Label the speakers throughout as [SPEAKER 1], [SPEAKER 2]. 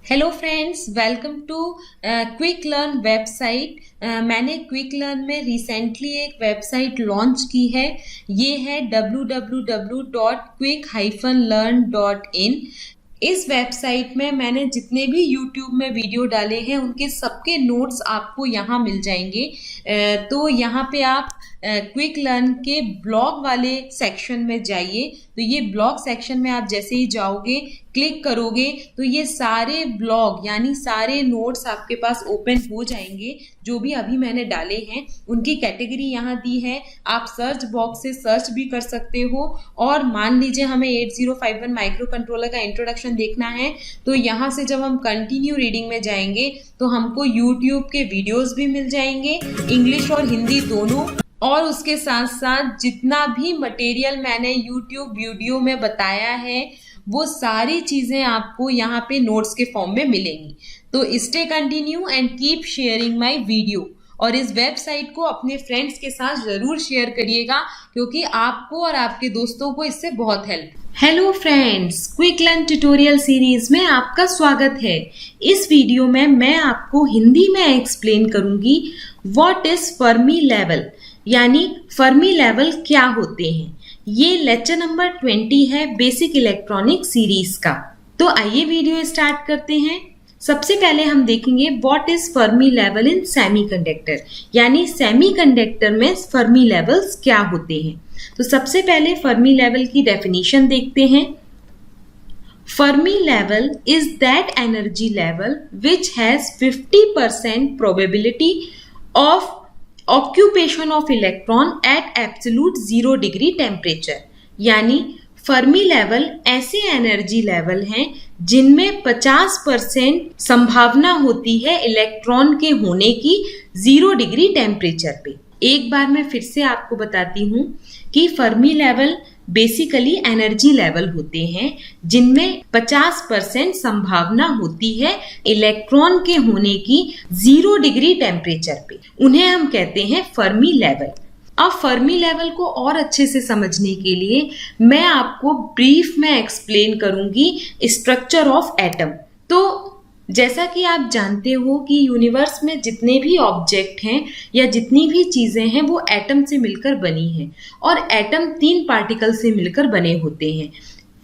[SPEAKER 1] Hello friends, welcome to quick learn website. मैंने quick learn में recently एक website launch की है। ये है www.quick-learn.in। इस वेबसाइट में मैंने जितने भी YouTube में वीडियो डाले हैं उनके सबके नोट्स आपको यहाँ मिल जाएंगे। तो यहाँ पे आप क्विक लर्न के ब्लॉग वाले सेक्शन में जाइए। तो ये ब्लॉग सेक्शन में आप जैसे ही जाओगे, क्लिक करोगे तो ये सारे ब्लॉग यानी सारे नोट्स आपके पास ओपन हो जाएंगे। जो भी अभी मैंने डाले हैं उनकी कैटेगरी यहाँ दी है। आप सर्च बॉक्स से सर्च भी कर सकते हो। और मान लीजिए हमें 8051 माइक्रो कंट्रोलर का इंट्रोडक्शन देखना है तो यहाँ से जब हम कंटिन्यू रीडिंग में जाएंगे तो हमको यूट्यूब के वीडियोस भी मिल जाएंगे, इंग्लिश और हिंदी दोनों। और उसके साथ साथ जितना भी मटेरियल मैंने यूट्यूब वीडियो में बताया है वो सारी चीजें आपको यहाँ पे नोट्स के फॉर्म में मिलेंगी। तो stay continue and keep sharing my video. और इस वेबसाइट को अपने फ्रेंड्स के साथ जरूर शेयर करिएगा क्योंकि आपको और आपके दोस्तों को इससे बहुत help. Hello friends, quick learn tutorial series में आपका स्वागत है। इस वीडियो में मैं आपको हिंदी में एक्सप्लेन करूंगी व्हाट इज फर्मी लेवल, यानी फर्मी लेवल क्या होते हैं। ये लेक्चर नंबर 20 है बेसिक इलेक्ट्रॉनिक सीरीज का। तो आइए वीडियो स्टार्ट करते हैं। सबसे पहले हम देखेंगे what is Fermi level in semiconductor, यानी सेमीकंडक्टर में फर्मी लेवल्स क्या होते हैं। तो सबसे पहले फर्मी लेवल की डेफिनेशन देखते हैं। Fermi level is that energy level which has 50% probability of occupation of electron at absolute 0 degree temperature. यानी फर्मी लेवल ऐसे एनर्जी लेवल हैं जिनमें 50% संभावना होती है इलेक्ट्रॉन के होने की 0 डिग्री टेम्परेचर पे। एक बार मैं फिर से आपको बताती हूँ कि Fermi level basically energy level होते हैं जिनमें 50% संभावना होती है इलेक्ट्रॉन के होने की 0 डिग्री टेम्परेचर पे। उन्हें हम कहते हैं फर्मी लेवल। अब फर्मी लेवल को और अच्छे से समझने के लिए मैं आपको ब्रीफ में एक्सप्लेन करूंगी स्ट्रक्चर ऑफ एटम। तो जैसा कि आप जानते हो कि यूनिवर्स में जितने भी ऑब्जेक्ट हैं या जितनी भी चीजें हैं वो एटम से मिलकर बनी हैं। और एटम 3 पार्टिकल से मिलकर बने होते हैं,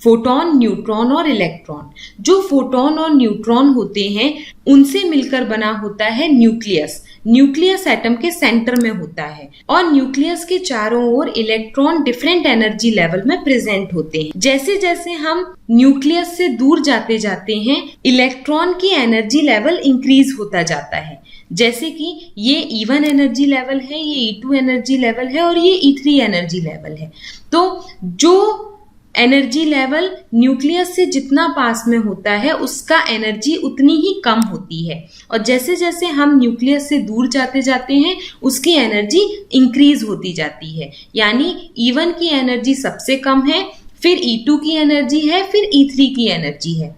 [SPEAKER 1] फोटॉन, न्यूट्रॉन और इलेक्ट्रॉन। जो फोटॉन और न्यूट्रॉन होते हैं उनसे मिलकर बना होता है न्यूक्लियस। न्यूक्लियस एटम के सेंटर में होता है और न्यूक्लियस के चारों ओर इलेक्ट्रॉन डिफरेंट एनर्जी लेवल में प्रेजेंट होते हैं। जैसे जैसे हम न्यूक्लियस से दूर जाते जाते हैं इलेक्ट्रॉन की एनर्जी लेवल इंक्रीज होता जाता है। जैसे कि ये E1 एनर्जी लेवल है, ये E2 एनर्जी लेवल है और ये E3 एनर्जी लेवल है। तो जो एनर्जी लेवल न्यूक्लियस से जितना पास में होता है उसका एनर्जी उतनी ही कम होती है। और जैसे जैसे हम न्यूक्लियस से दूर जाते जाते हैं उसकी एनर्जी इंक्रीज होती जाती है। यानी E1 की एनर्जी सबसे कम है, फिर E2 की एनर्जी है, फिर E3 की एनर्जी है।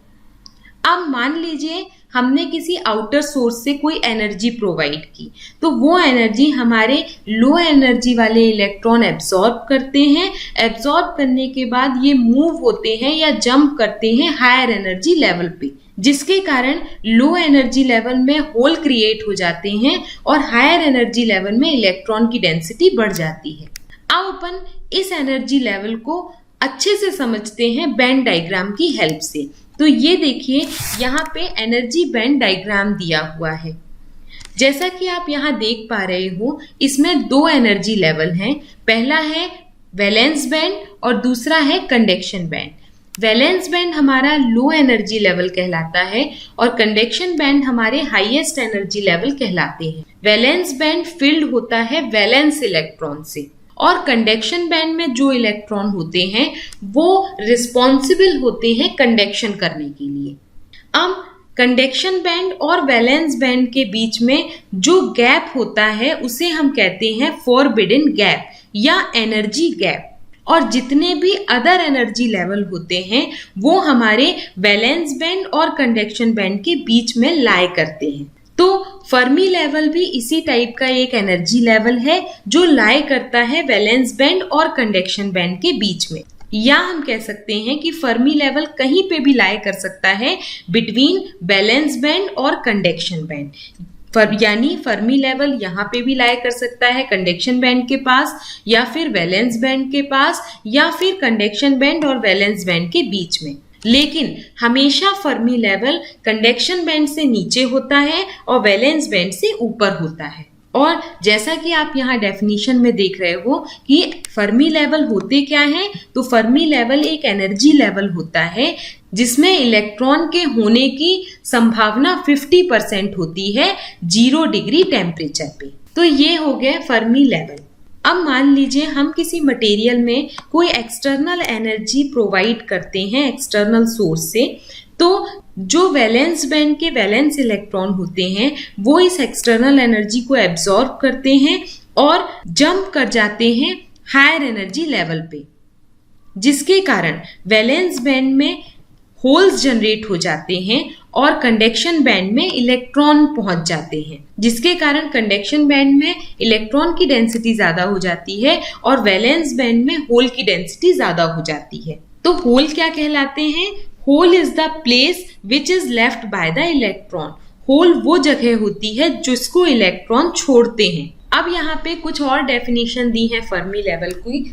[SPEAKER 1] अब मान लीजिए हमने किसी आउटर सोर्स से कोई एनर्जी प्रोवाइड की तो वो एनर्जी हमारे लो एनर्जी वाले इलेक्ट्रॉन एब्सॉर्ब करते हैं। एब्सॉर्ब करने के बाद ये मूव होते हैं या जंप करते हैं हायर एनर्जी लेवल पे, जिसके कारण लो एनर्जी लेवल में होल क्रिएट हो जाते हैं और हायर एनर्जी लेवल में इलेक्ट्रॉन की डेंसिटी बढ़ जाती है। अब अपन इस एनर्जी लेवल को अच्छे से समझते हैं बैंड डायग्राम की हेल्प से। तो ये देखिए यहाँ पे एनर्जी बैंड डायग्राम दिया हुआ है। जैसा कि आप यहाँ देख पा रहे हो इसमें 2 एनर्जी लेवल हैं। पहला है वैलेंस बैंड और दूसरा है कंडक्शन बैंड। वैलेंस बैंड हमारा लो एनर्जी लेवल कहलाता है और कंडक्शन बैंड हमारे हाईएस्ट एनर्जी लेवल कहलाते हैं। वैलेंस बैंड फिल्ड होता है वैलेंस इलेक्ट्रॉन से और कंडक्शन बैंड में जो इलेक्ट्रॉन होते हैं वो रिस्पॉन्सिबल होते हैं कंडक्शन करने के लिए। अब कंडक्शन बैंड और वैलेंस बैंड के बीच में जो गैप होता है उसे हम कहते हैं फॉरबिडन गैप या एनर्जी गैप। और जितने भी अदर एनर्जी लेवल होते हैं वो हमारे वैलेंस बैंड और कंडक्शन बैंड के बीच में लाई करते हैं। तो फर्मी लेवल भी इसी टाइप का एक एनर्जी लेवल है जो लाई करता है वैलेंस बैंड और कंडक्शन बैंड के बीच में। या हम कह सकते हैं कि फर्मी लेवल कहीं पे भी लाई कर सकता है बिटवीन वैलेंस बैंड और कंडक्शन बैंड। यानी फर्मी लेवल यहाँ पे भी लाई कर सकता है कंडक्शन बैंड के पास, या फिर वैलेंस बैंड के पास, या फिर कंडक्शन बैंड और वैलेंस बैंड के बीच में। लेकिन हमेशा फर्मी लेवल कंडक्शन बैंड से नीचे होता है और वैलेंस बैंड से ऊपर होता है। और जैसा कि आप यहाँ डेफिनेशन में देख रहे हो कि फर्मी लेवल होते क्या हैं, तो फर्मी लेवल एक एनर्जी लेवल होता है जिसमें इलेक्ट्रॉन के होने की संभावना 50% होती है 0 डिग्री टेम्परेचर पे। तो ये हो गया फर्मी लेवल। अब मान लीजिए हम किसी मटेरियल में कोई एक्सटर्नल एनर्जी प्रोवाइड करते हैं एक्सटर्नल सोर्स से, तो जो वैलेंस बैंड के वैलेंस इलेक्ट्रॉन होते हैं वो इस एक्सटर्नल एनर्जी को एब्जॉर्ब करते हैं और जंप कर जाते हैं हायर एनर्जी लेवल पे, जिसके कारण वैलेंस बैंड में होल्स जनरेट हो जाते हैं और कंडक्शन बैंड में इलेक्ट्रॉन पहुंच जाते हैं, जिसके कारण कंडक्शन बैंड में इलेक्ट्रॉन की डेंसिटी ज्यादा हो जाती है और वैलेंस बैंड में होल की डेंसिटी ज्यादा हो जाती है। तो होल क्या कहलाते हैं? Hole is the place which is left by the electron. Hole वो जगह होती है जिसको इलेक्ट्रॉन छोड़ते हैं। अब यहाँ पे कुछ और डेफिनेशन दी है फर्मी लेवल की।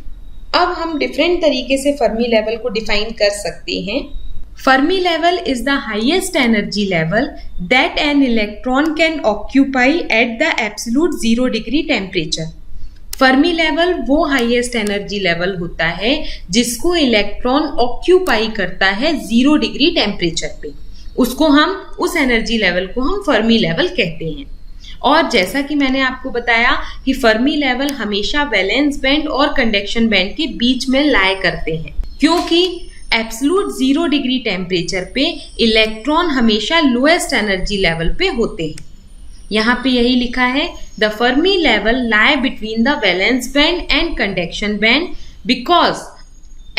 [SPEAKER 1] अब हम डिफरेंट तरीके से फर्मी लेवल को डिफाइन कर सकते हैं। Fermi level is the highest energy level that an electron can occupy at the absolute 0 degree temperature. Fermi level वो हाईएस्ट एनर्जी लेवल होता है जिसको इलेक्ट्रॉन ऑक्यूपाई करता है 0 डिग्री टेम्परेचर पे। उसको हम उस एनर्जी लेवल को हम फर्मी लेवल कहते हैं। और जैसा कि मैंने आपको बताया कि फर्मी लेवल हमेशा वैलेंस बैंड और कंडक्शन बैंड के बीच में लाई करते हैं, क्योंकि एब्सोल्यूट 0 डिग्री टेम्परेचर पे इलेक्ट्रॉन हमेशा लोएस्ट एनर्जी लेवल पे होते हैं। यहाँ पे यही लिखा है, the Fermi level lie between the valence band and conduction band because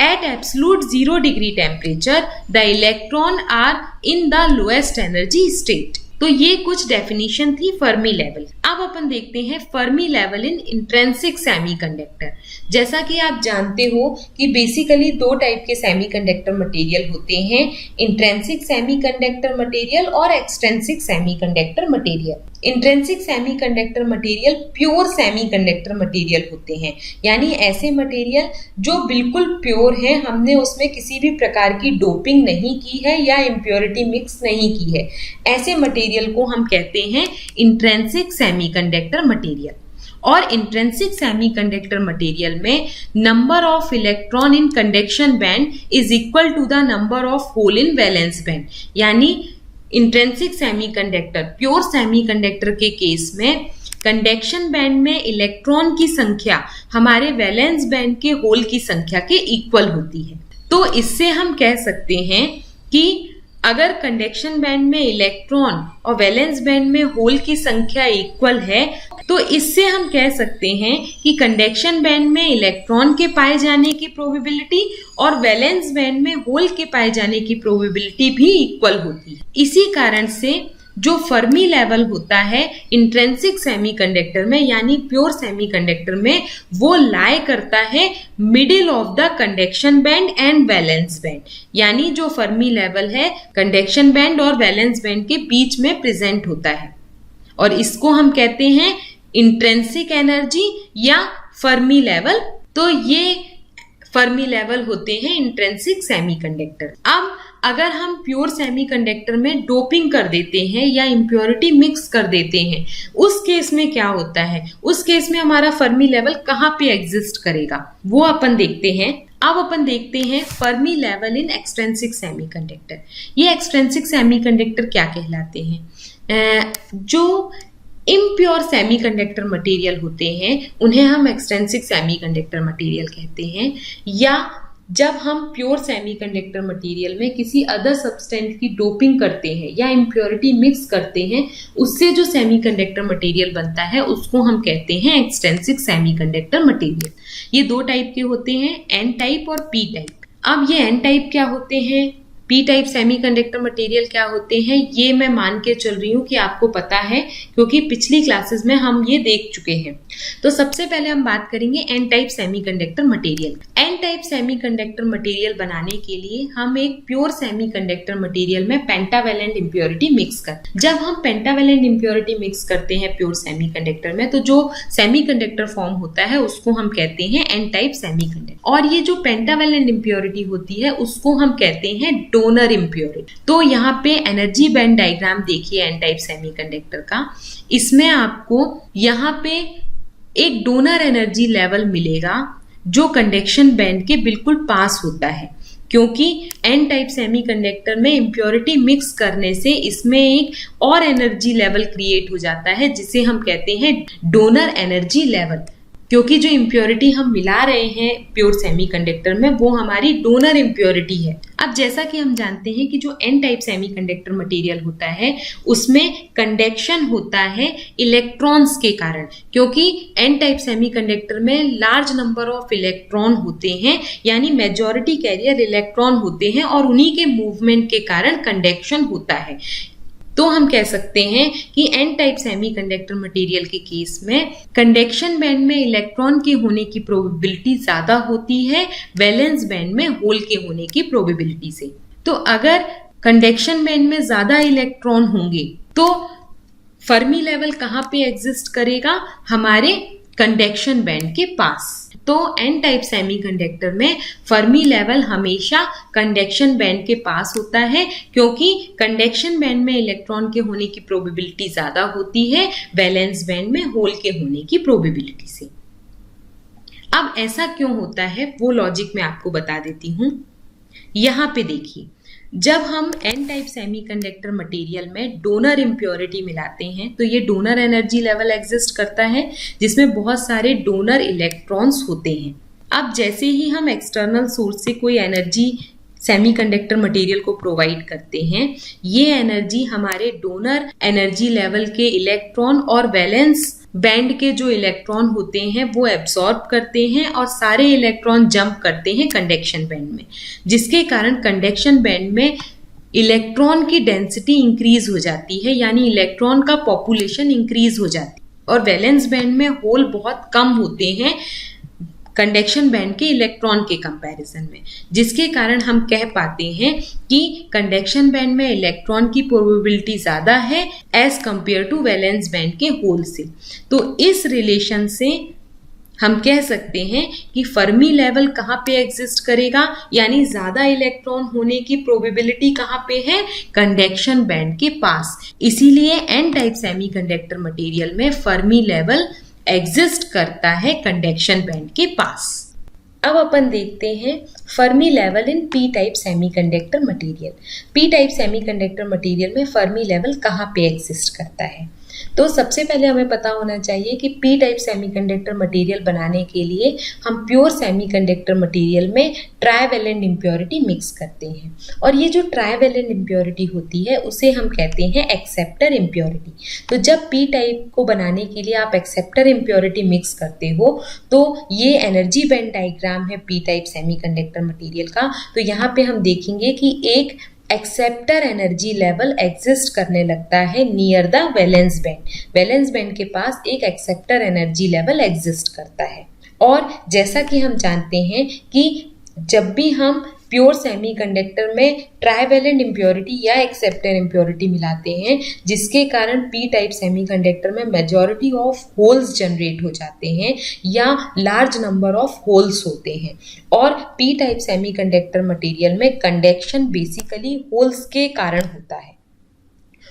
[SPEAKER 1] at absolute 0 degree temperature the electron are in the lowest energy state. तो ये कुछ डेफिनेशन थी फर्मी लेवल। अब अपन देखते हैं Fermi level in intrinsic semiconductor. जैसा कि आप जानते हो कि बेसिकली 2 टाइप के सेमीकंडक्टर मटेरियल होते हैं, इंट्रिंसिक सेमीकंडक्टर मटेरियल और extrinsic semiconductor material. Intrinsic semiconductor material pure semiconductor material होते हैं, यानी ऐसे मटेरियल जो बिल्कुल प्योर हैं, हमने उसमें किसी भी प्रकार की डोपिंग नहीं की है या इम्प्योरिटी मिक्स नहीं की है। ऐसे मटेरियल को हम कहते हैं इंट्रिंसिक सेमीकंडक्टर मटेरियल। और इंट्रिंसिक सेमीकंडक्टर मटेरियल में number of electron in conduction band is equal to the number of hole in valence band. यानी इंट्रिंसिक सेमीकंडक्टर प्योर सेमीकंडक्टर के केस में कंडक्शन बैंड में इलेक्ट्रॉन की संख्या हमारे वैलेंस बैंड के होल की संख्या के इक्वल होती है। तो इससे हम कह सकते हैं कि अगर कंडक्शन बैंड में इलेक्ट्रॉन और वैलेंस बैंड में होल की संख्या इक्वल है, तो इससे हम कह सकते हैं कि कंडक्शन बैंड में इलेक्ट्रॉन के पाए जाने की प्रोबेबिलिटी और वैलेंस बैंड में होल के पाए जाने की प्रोबेबिलिटी भी इक्वल होती है। इसी कारण से जो फर्मी लेवल होता है इंट्रिंसिक सेमीकंडक्टर में, यानी प्योर सेमीकंडक्टर में, वो लाई करता है middle of the conduction band and valence band. यानी जो फर्मी लेवल है कंडक्शन बैंड और वैलेंस बैंड के बीच में प्रेजेंट होता है, और इसको हम कहते हैं इंट्रिंसिक एनर्जी या फर्मी लेवल। तो ये फर्मी लेवल होते हैं इंट्रिंसिक सेमीकंडक्टर। अब अगर हम प्योर सेमीकंडक्टर में डोपिंग कर देते हैं या इम्प्योरिटी मिक्स कर देते हैं, उस केस में क्या होता है? उस केस में हमारा फर्मी लेवल कहाँ पे एग्जिस्ट करेगा, वो अपन देखते हैं। अब अपन देखते हैं Fermi level in extrinsic semiconductor. ये एक्सट्रिंसिक सेमीकंडक्टर क्या कहलाते हैं? जो इम्प्योर सेमीकंडक्टर मटेरियल होते हैं उन्हें हम एक्सट्रिंसिक सेमीकंडक्टर मटेरियल कहते हैं। या जब हम प्योर सेमीकंडक्टर मटेरियल में किसी अदर सब्सटेंस की डोपिंग करते हैं या इम्प्योरिटी मिक्स करते हैं, उससे जो सेमीकंडक्टर मटेरियल बनता है उसको हम कहते हैं एक्सट्रिंसिक सेमीकंडक्टर मटेरियल। ये 2 टाइप के होते हैं, एन टाइप और पी टाइप। अब ये एन टाइप क्या होते हैं, पी टाइप सेमीकंडक्टर मटेरियल क्या होते हैं ये मैं मान के चल रही हूँ कि आपको पता है, क्योंकि पिछली क्लासेस में हम ये देख चुके हैं। तो सबसे पहले हम बात करेंगे n type semiconductor material. N type semiconductor material बनाने के लिए हम एक प्योर सेमीकंडक्टर मटेरियल में पेंटावेलेंट इम्प्योरिटी मिक्स करते हैं। जब हम पेंटावेलेंट इम्प्योरिटी मिक्स करते हैं प्योर सेमीकंडक्टर में, तो जो सेमीकंडक्टर फॉर्म होता है उसको हम कहते हैं एन टाइप सेमीकंडक्टर। और ये जो पेंटावेलेंट इम्प्योरिटी होती है उसको हम कहते हैं डोनर इम्प्योरिटी। तो यहाँ पे एनर्जी बैंड डायग्राम देखिए एन टाइप सेमीकंडक्टर का। इसमें आपको यहाँ पे एक डोनर एनर्जी लेवल मिलेगा जो कंडक्शन बैंड के बिल्कुल पास होता है, क्योंकि एन टाइप सेमीकंडक्टर में इम्प्योरिटी मिक्स करने से इसमें एक और एनर्जी लेवल क्रिएट हो जाता है जिसे हम कहते हैं डोनर एनर्जी लेवल, क्योंकि जो इम्प्योरिटी हम मिला रहे हैं प्योर सेमीकंडक्टर में वो हमारी डोनर इम्प्योरिटी है। अब जैसा कि हम जानते हैं कि जो एन टाइप सेमीकंडक्टर मटेरियल होता है उसमें कंडक्शन होता है इलेक्ट्रॉन्स के कारण, क्योंकि एन टाइप सेमीकंडक्टर में लार्ज नंबर ऑफ इलेक्ट्रॉन होते हैं, यानी मेजॉरिटी कैरियर इलेक्ट्रॉन होते हैं और उन्हीं के मूवमेंट के कारण कंडक्शन होता है। तो हम कह सकते हैं कि एन टाइप सेमीकंडक्टर मटेरियल के केस में कंडक्शन बैंड में इलेक्ट्रॉन के होने की प्रोबेबिलिटी ज्यादा होती है वैलेंस बैंड में होल के होने की प्रोबेबिलिटी से। तो अगर कंडक्शन बैंड में ज्यादा इलेक्ट्रॉन होंगे तो फर्मी लेवल कहाँ पे एग्जिस्ट करेगा? हमारे कंडक्शन बैंड के पास। तो एन टाइप सेमीकंडक्टर में फर्मी लेवल हमेशा कंडक्शन बैंड के पास होता है, क्योंकि कंडक्शन बैंड में इलेक्ट्रॉन के होने की प्रोबेबिलिटी ज्यादा होती है वैलेंस बैंड में होल के होने की प्रोबेबिलिटी से। अब ऐसा क्यों होता है वो लॉजिक मैं आपको बता देती हूं। यहां पे देखिए, जब हम एन टाइप सेमीकंडक्टर मटेरियल में डोनर इम्प्योरिटी मिलाते हैं तो ये डोनर एनर्जी लेवल एग्जिस्ट करता है जिसमें बहुत सारे डोनर इलेक्ट्रॉन्स होते हैं। अब जैसे ही हम एक्सटर्नल सोर्स से कोई एनर्जी सेमीकंडक्टर मटेरियल को प्रोवाइड करते हैं, ये एनर्जी हमारे डोनर एनर्जी लेवल के इलेक्ट्रॉन और वैलेंस बैंड के जो इलेक्ट्रॉन होते हैं वो एब्सॉर्ब करते हैं और सारे इलेक्ट्रॉन जंप करते हैं कंडक्शन बैंड में, जिसके कारण कंडक्शन बैंड में इलेक्ट्रॉन की डेंसिटी इंक्रीज हो जाती है, यानी इलेक्ट्रॉन का पॉपुलेशन इंक्रीज हो जाती है। और वैलेंस बैंड में होल बहुत कम होते हैं कंडक्शन बैंड के इलेक्ट्रॉन के कंपैरिजन में, जिसके कारण हम कह पाते हैं कि कंडक्शन बैंड में इलेक्ट्रॉन की प्रोबेबिलिटी ज्यादा है as compare to valence band के होल से। तो इस रिलेशन से हम कह सकते हैं कि फर्मी लेवल कहाँ पे एग्जिस्ट करेगा, यानी ज्यादा इलेक्ट्रॉन होने की प्रोबेबिलिटी कहाँ पे है? कंडक्शन बैंड के पास। इसीलिए एन टाइप सेमीकंडक्टर मटेरियल में फर्मी लेवल एग्जिस्ट करता है कंडक्शन बैंड के पास। अब अपन देखते हैं Fermi level in P type semiconductor material. P type semiconductor material में फर्मी लेवल कहाँ पे एग्जिस्ट करता है? तो सबसे पहले हमें पता होना चाहिए कि पी टाइप सेमीकंडक्टर मटेरियल बनाने के लिए हम प्योर सेमीकंडक्टर मटेरियल में ट्राइवेलेंट इम्प्योरिटी मिक्स करते हैं, और ये जो ट्राइवेलेंट इम्प्योरिटी होती है उसे हम कहते हैं एक्सेप्टर इम्प्योरिटी। तो जब पी टाइप को बनाने के लिए आप एक्सेप्टर इम्प्योरिटी मिक्स करते हो तो ये एनर्जी बैंड डायग्राम है पी टाइप सेमीकंडक्टर मटेरियल का। तो यहाँ पे हम देखेंगे कि एक एक्सेप्टर एनर्जी लेवल एग्जिस्ट करने लगता है near the valence band. Valence band के पास एक एक्सेप्टर एनर्जी लेवल एग्जिस्ट करता है। और जैसा कि हम जानते हैं कि जब भी हम प्योर सेमीकंडक्टर में ट्राइवेलेंट इम्प्योरिटी या एक्सेप्टर इम्प्योरिटी मिलाते हैं, जिसके कारण पी टाइप सेमीकंडक्टर में मेजॉरिटी ऑफ होल्स जनरेट हो जाते हैं या लार्ज नंबर ऑफ होल्स होते हैं। और पी टाइप सेमीकंडक्टर मटेरियल में कंडक्शन बेसिकली होल्स के कारण होता है।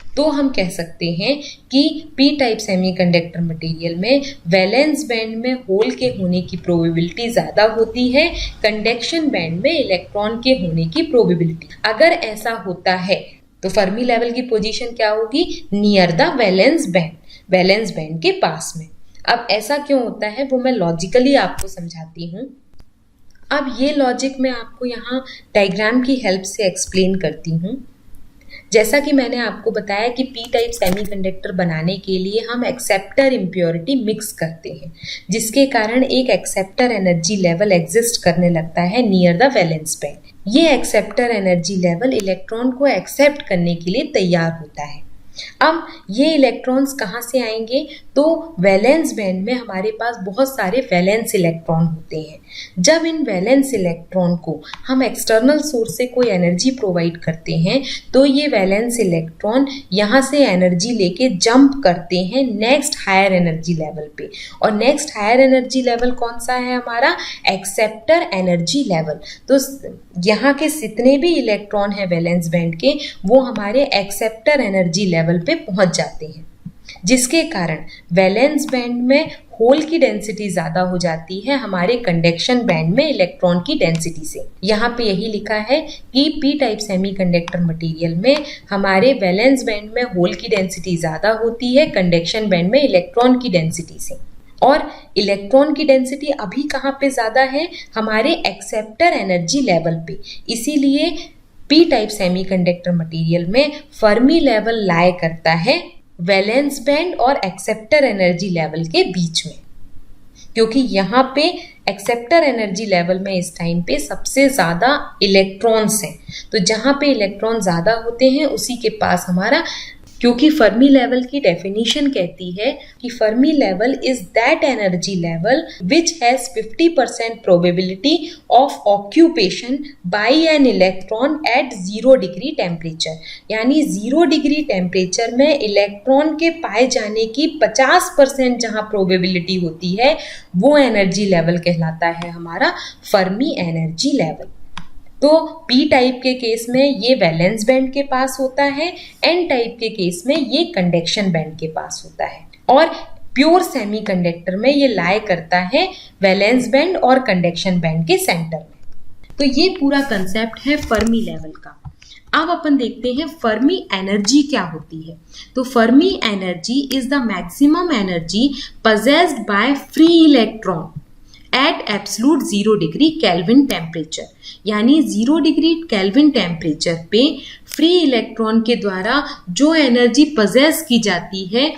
[SPEAKER 1] तो हम कह सकते हैं कि पी टाइप सेमीकंडक्टर मटेरियल में वैलेंस बैंड में होल के होने की प्रोबेबिलिटी ज्यादा होती है कंडक्शन बैंड में इलेक्ट्रॉन के होने की प्रोबेबिलिटी। अगर ऐसा होता है तो फर्मी लेवल की पोजीशन क्या होगी? Near the valence band, valence band के पास में। अब ऐसा क्यों होता है वो मैं लॉजिकली आपको समझाती हूँ। अब ये लॉजिक मैं आपको यहाँ डायग्राम की हेल्प से एक्सप्लेन करती हूँ। जैसा कि मैंने आपको बताया कि पी टाइप सेमीकंडक्टर बनाने के लिए हम एक्सेप्टर इम्प्योरिटी मिक्स करते हैं, जिसके कारण एक एक्सेप्टर एनर्जी लेवल एग्जिस्ट करने लगता है नियर द वैलेंस बैंड। ये एक्सेप्टर एनर्जी लेवल इलेक्ट्रॉन को एक्सेप्ट करने के लिए तैयार होता है। अब ये इलेक्ट्रॉन्स कहाँ से आएंगे? तो वैलेंस बैंड में हमारे पास बहुत सारे वैलेंस इलेक्ट्रॉन होते हैं। जब इन वैलेंस इलेक्ट्रॉन को हम एक्सटर्नल सोर्स से कोई एनर्जी प्रोवाइड करते हैं तो ये वैलेंस इलेक्ट्रॉन यहाँ से एनर्जी लेके जंप करते हैं नेक्स्ट हायर एनर्जी लेवल पे। और नेक्स्ट हायर एनर्जी लेवल कौन सा है? हमारा एक्सेप्टर एनर्जी लेवल। तो यहाँ के जितने भी इलेक्ट्रॉन हैं वैलेंस बैंड के, वो हमारे एक्सेप्टर एनर्जी लेवल पे पहुंच जाते हैं, जिसके कारण वैलेंस बैंड में होल की डेंसिटी ज़्यादा हो जाती है हमारे कंडक्शन बैंड में इलेक्ट्रॉन की डेंसिटी से। यहाँ पे यही लिखा है कि पी टाइप सेमीकंडक्टर मटेरियल में हमारे वैलेंस बैंड में होल की डेंसिटी ज़्यादा होती है कंडक्शन बैंड में इलेक्ट्रॉन की डेंसिटी से। और इलेक्ट्रॉन की डेंसिटी अभी कहाँ पे ज़्यादा है? हमारे एक्सेप्टर एनर्जी लेवल पे। इसीलिए पी टाइप सेमीकंडक्टर मटेरियल में फर्मी लेवल लाई करता है वैलेंस बैंड और एक्सेप्टर एनर्जी लेवल के बीच में, क्योंकि यहाँ पे एक्सेप्टर एनर्जी लेवल में इस टाइम पे सबसे ज़्यादा इलेक्ट्रॉन्स हैं। तो जहाँ पे इलेक्ट्रॉन ज़्यादा होते हैं उसी के पास हमारा, क्योंकि फर्मी लेवल की डेफिनेशन कहती है कि Fermi level is that energy level which has 50% probability of occupation by an electron at 0 degree temperature. यानी 0 डिग्री टेम्परेचर में इलेक्ट्रॉन के पाए जाने की 50% जहाँ प्रोबेबिलिटी होती है वो एनर्जी लेवल कहलाता है हमारा फर्मी एनर्जी लेवल। तो पी टाइप के केस में ये वैलेंस बैंड के पास होता है, एन टाइप के केस में ये कंडक्शन बैंड के पास होता है, और प्योर सेमीकंडक्टर में ये लाई करता है वैलेंस बैंड और कंडक्शन बैंड के सेंटर में। तो ये पूरा कंसेप्ट है फर्मी लेवल का। अब अपन देखते हैं फर्मी एनर्जी क्या होती है। तो Fermi energy is the maximum energy possessed by free electron at absolute 0 degree kelvin temperature. यानी 0 डिग्री केल्विन टेम्परेचर पे फ्री इलेक्ट्रॉन के द्वारा जो एनर्जी पजेस की जाती है,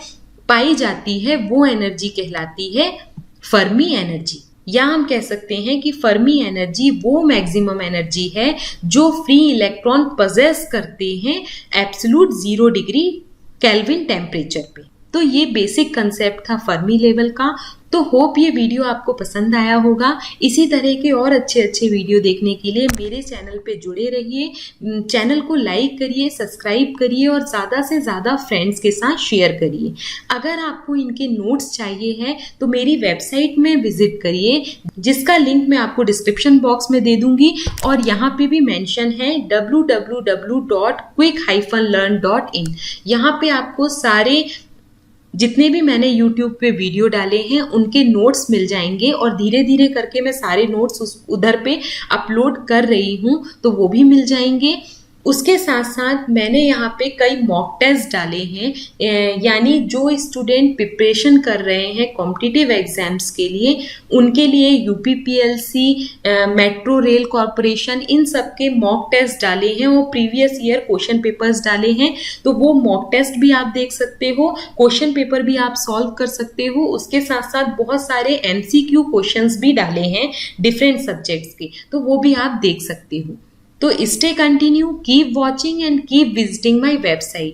[SPEAKER 1] पाई जाती है, वो एनर्जी कहलाती है फर्मी एनर्जी। या हम कह सकते हैं कि फर्मी एनर्जी वो मैक्सिमम एनर्जी है जो फ्री इलेक्ट्रॉन पजेस करते हैं एब्सोल्यूट 0 डिग्री केल्विन टेम्परेचर पे। तो ये बेसिक कंसेप्ट था फर्मी लेवल का। तो होप ये वीडियो आपको पसंद आया होगा। इसी तरह के और अच्छे अच्छे वीडियो देखने के लिए मेरे चैनल पे जुड़े रहिए। चैनल को लाइक करिए, सब्सक्राइब करिए और ज़्यादा से ज़्यादा फ्रेंड्स के साथ शेयर करिए। अगर आपको इनके नोट्स चाहिए हैं तो मेरी वेबसाइट में विजिट करिए, जिसका लिंक मैं आपको डिस्क्रिप्शन बॉक्स में दे दूंगी, और यहाँ पे भी मेंशन है www.quick-learn.in। यहाँ पे आपको सारे जितने भी मैंने YouTube पे वीडियो डाले हैं उनके नोट्स मिल जाएंगे, और धीरे धीरे करके मैं सारे नोट्स उधर पे अपलोड कर रही हूँ, तो वो भी मिल जाएंगे। उसके साथ साथ मैंने यहाँ पे कई मॉक टेस्ट डाले हैं, यानी जो स्टूडेंट प्रिपरेशन कर रहे हैं कॉम्पिटिटिव एग्जाम्स के लिए, उनके लिए UPPLC, मेट्रो रेल कॉरपोरेशन, इन सब के मॉक टेस्ट डाले हैं और प्रीवियस ईयर क्वेश्चन पेपर्स डाले हैं। तो वो मॉक टेस्ट भी आप देख सकते हो, क्वेश्चन पेपर भी आप सॉल्व कर सकते हो। उसके साथ साथ बहुत सारे MCQ क्वेश्चंस भी डाले हैं डिफरेंट सब्जेक्ट्स के, तो वो भी आप देख सकते हो। तो stay continue, keep watching and keep visiting my website.